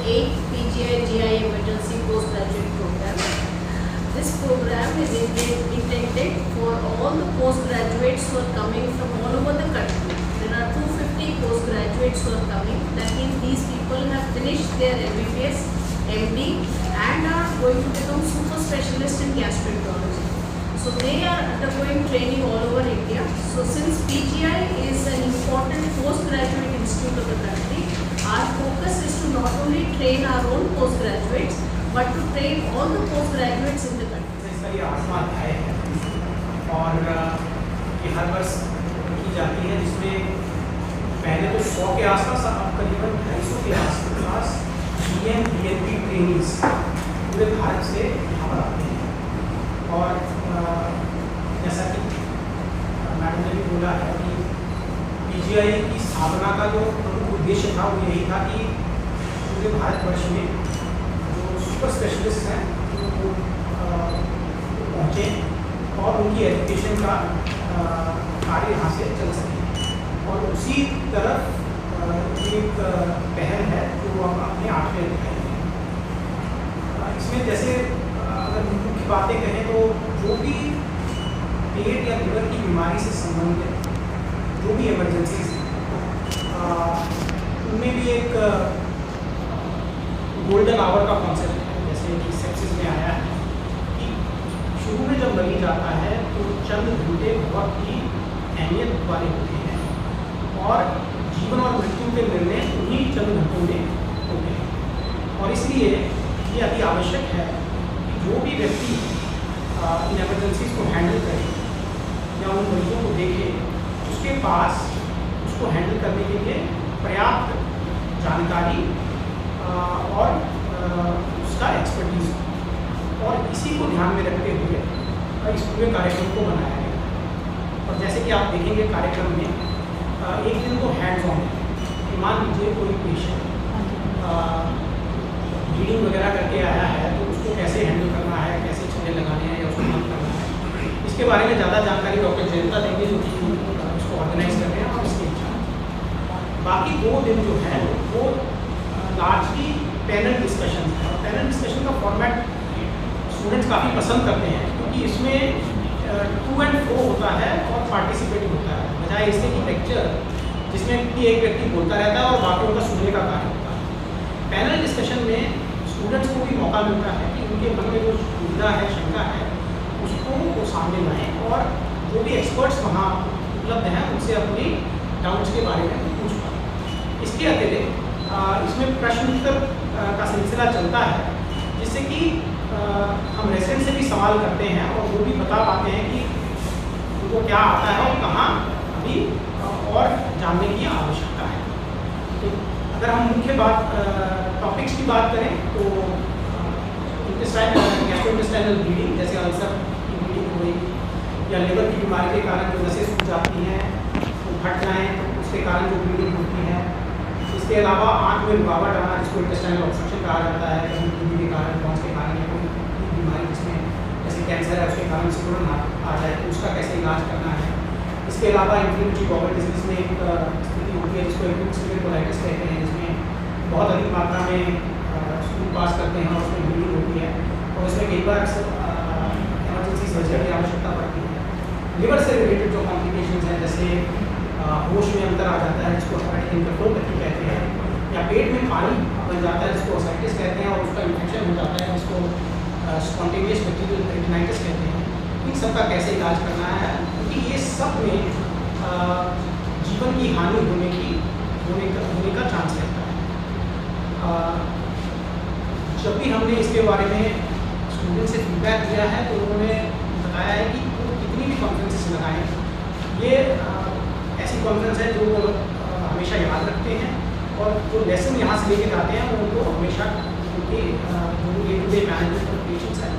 8th PGI-GI Emergency Postgraduate Program. This program is intended for all the postgraduates who are coming from all over the country. There are 250 postgraduates who are coming. That means these people have finished their MBBS, MD and are going to become super specialists in gastroenterology. So they are undergoing training all over India. So since PGI is an important postgraduate institute of the country, our focus is to not only train our own postgraduates but to train all the postgraduates in the country. इसका ये 8वां अध्याय है और ये हर वर्ष की जाती है, जिसमें पहले तो 100 के आसपास, अब करीबन 250 के आसपास GM DNP ट्रेनिंग्स पूरे भारत से यहाँ पर आते हैं। और जैसा कि मैडम ने भी बोला है कि PGI की स्थापना का जो प्रमुख उद्देश्य था वो यही था कि पूरे भारतवर्ष में जो सुपर स्पेशलिस्ट हैं वो पहुँचे और उनकी एजुकेशन का कार्य यहाँ से चल सके। और उसी तरफ एक पहल है जो हम अपने 8वें अध्याय में, इसमें जैसे अगर मुख्य बातें कहें तो जो भी पेट या लिवर की बीमारी से संबंधित जो भी इमरजेंसीज हैं उनमें भी एक गोल्डन आवर का कॉन्सेप्ट है। जैसे कि सेप्सिस में आया है कि शुरू में जब मरीज आता है तो चंद घंटे बहुत ही अहमियत वाले होते हैं और जीवन और मृत्यु के निर्णय उन्हीं चंद घंटों में होते हैं। और इसलिए ये अति आवश्यक है कि जो भी व्यक्ति इन एमरजेंसीज को हैंडल करे या उन मरीजों को देखे, उसके पास उसको हैंडल करने के लिए पर्याप्त जानकारी और उसका एक्सपर्टीज, और इसी को ध्यान में रखते हुए इस पूरे कार्यक्रम को बनाया गया। और जैसे कि आप देखेंगे कार्यक्रम में एक दिन तो हैंड्स ऑन है। मान लीजिए कोई पेशेंट ब्लीडिंग वगैरह करके आया है तो उसको कैसे हैंडल करना है, कैसे छल्ले लगाने हैं या उसको बंद करना है, इसके बारे में ज़्यादा जानकारी डॉक्टर जयंता देंगे जो कि उसको ऑर्गेनाइज कर रहे हैं और इसके इंचार्ज। बाकी 2 दिन जो है वो लार्जली पैनल डिस्कशन है। और पैनल डिस्कशन का फॉर्मेट स्टूडेंट्स काफ़ी पसंद करते हैं क्योंकि इसमें टू एंड फ्रो होता है और पार्टिसिपेटिव होता है, बजाय इससे कि लेक्चर जिसमें कि एक व्यक्ति बोलता रहता है और बाकियों का सुनने का कार्य होता है। पैनल डिस्कशन में स्टूडेंट्स को भी मौका मिलता है कि उनके मन में जो दुविधा है, शंका है, उसको वो सामने लाएँ और जो भी एक्सपर्ट्स वहाँ उपलब्ध हैं उनसे अपनी डाउट्स के बारे में पूछ पाएँ। इसके अतिरिक्त इसमें प्रश्न उत्तर का सिलसिला चलता है, जिससे कि हम रेसिडेंट से भी सवाल करते हैं और वो भी बता पाते हैं कि उनको क्या आता है और कहाँ अभी और जानने की आवश्यकता है। तो अगर हम मुख्य टॉपिक्स की बात करें तो गैस्ट्रोइंटेस्टाइनल ब्लीडिंग, जैसे अल्सर की ब्लीडिंग हो गई या लिवर की बीमारी के कारण जो नसें सूज जाती हैं वो फट जाएँ तो उसके कारण जो ब्लीडिंग होती है। इसके अलावा आँख में रुकावट आना जिसको इंटेस्टाइनल ऑब्स्ट्रक्शन कहा जाता है, कहीं टीबी के कारण, कौन के कारण या कोई बीमारी जिसमें जैसे कैंसर है उसके कारण सिकुड़न आ जाए तो उसका कैसे इलाज करना है। इसके अलावा इन्फ्लेमेटरी बाउल डिजीज में एक स्थिति होती है जिसको एक्यूट कोलाइटिस कहते हैं, जिसमें बहुत अधिक मात्रा में स्कूल पास करते हैं और उसमें ब्लीडिंग होती है और उसमें कई बार इमरजेंसी सर्जरी की आवश्यकता पड़ती है। लिवर से रिलेटेड जो कॉम्प्लिकेशन हैं जैसे होश में अंतर आ जाता है जिसको हेपेटिक इन्केफेलोपैथी कहते हैं, या पेट में पानी बन जाता है जिसको ओसाइटिस कहते हैं और उसका इन्फेक्शन हो जाता है जिसको स्पॉन्टेनियस बैक्टीरियल पेरिटोनाइटिस कहते हैं। इन सब का कैसे इलाज करना है, क्योंकि ये सब में जीवन की हानि होने का चांस रहता है। जब भी हमने इसके बारे में स्टूडेंट से फीडबैक दिया है तो उन्होंने बताया है कि वो कितनी भी कॉन्फ्रेंसेस लगाएं, ये ऐसी कॉन्फ्रेंस है जो वो हमेशा याद रखते हैं और जो लेसन यहाँ से लेके जाते हैं वो उनको हमेशा उनके जो day to day management of patients है